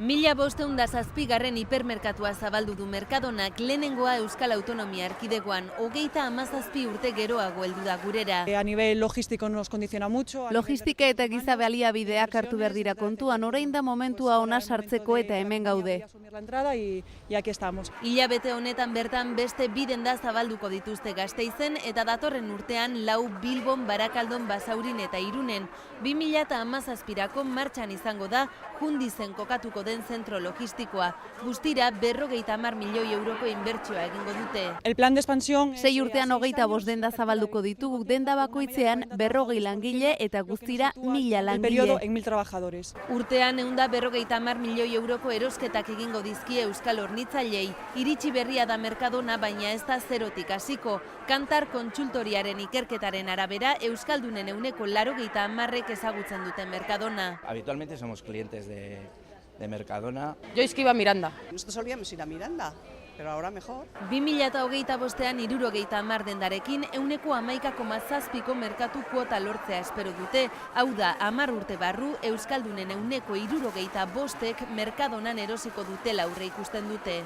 1507. Hipermerkatua zabaldu du Mercadonak, lehenengoa Euskal Autonomia Erkidegoan, 37 urte geroago heldu da gurera. A nivel logístico nos condiciona mucho. Logistika eta giza baliabideak hartu behar dira kontuan, orain da momentua ona sartzeko eta hemen gaude. Hilabete honetan bertan beste 2 denda zabalduko dituzte Gasteizen eta datorren urtean 4 Bilbon, Barakaldon, Basaurin eta Irunen. 2017ko martxan izango da Jundizen kokatuko den zentro logistikoa. Guztira 50 milioi euroko inbertsioa egingo dute. El plan de expansión 6 urtean 25 denda zabalduko ditugu, denda bakoitzean 40 langile eta guztira 1000 langile. En 1000 trabajadores. Urtean 150 milioi euroko erosketak egingo dizkie Euskal Hornitzailei. Iritsi berria da Mercadona, baina ez da zerotik hasiko. Kantar kontsultoriaren ikerketaren arabera, Euskaldunen 80% ezagutzen dute Mercadona. Habitualmente somos clientes de Mercadona. Yo es que iba a Miranda. Nosotros solíamos ir a Miranda, pero ahora mejor. 2025an 70 dendarekin 11,7ko merkatu kuota lortzea espero dute. Hau da, 10 urte barru, Euskaldunen 75%ek Mercadonan erosiko dutela aurre ikusten dute.